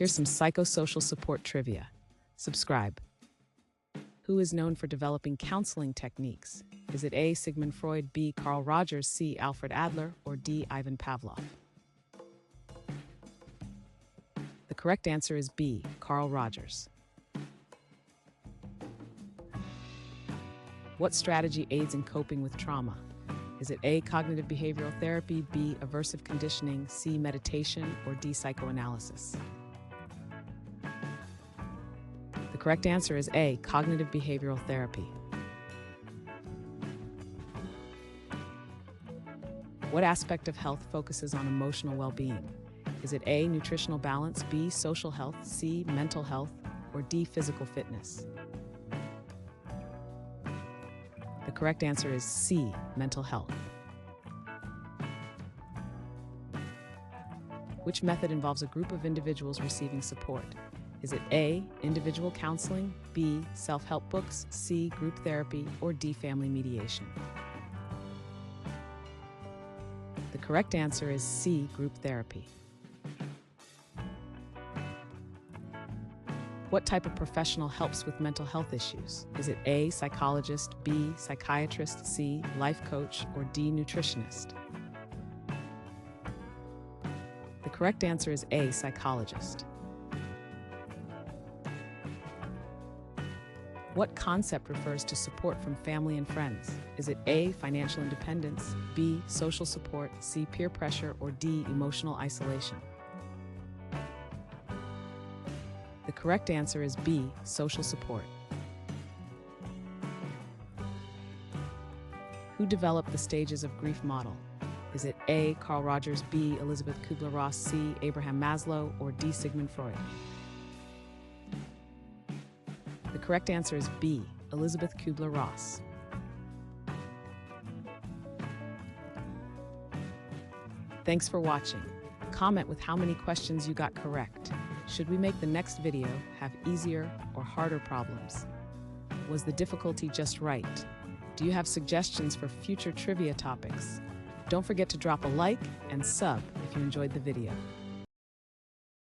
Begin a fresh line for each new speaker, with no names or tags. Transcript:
Here's some psychosocial support trivia. Subscribe. Who is known for developing counseling techniques? Is it A. Sigmund Freud, B. Carl Rogers, C. Alfred Adler, or D. Ivan Pavlov? The correct answer is B. Carl Rogers. What strategy aids in coping with trauma? Is it A. Cognitive behavioral therapy, B. Aversive conditioning, C. Meditation, or D. Psychoanalysis? The correct answer is A. Cognitive behavioral therapy. What aspect of health focuses on emotional well-being? Is it A. Nutritional balance, B. Social health, C. Mental health, or D. Physical fitness? The correct answer is C. Mental health. Which method involves a group of individuals receiving support? Is it A. Individual counseling, B. Self-help books, C. Group therapy, or D. Family mediation? The correct answer is C. Group therapy. What type of professional helps with mental health issues? Is it A. Psychologist, B. Psychiatrist, C. Life coach, or D. Nutritionist? The correct answer is A. Psychologist. What concept refers to support from family and friends? Is it A. Financial independence, B. Social support, C. Peer pressure, or D. Emotional isolation? The correct answer is B. Social support. Who developed the stages of grief model? Is it A. Carl Rogers, B. Elizabeth Kubler-Ross, C. Abraham Maslow, or D. Sigmund Freud? The correct answer is B. Elizabeth Kubler-Ross. Thanks for watching. Comment with how many questions you got correct. Should we make the next video have easier or harder problems? Was the difficulty just right? Do you have suggestions for future trivia topics? Don't forget to drop a like and sub if you enjoyed the video.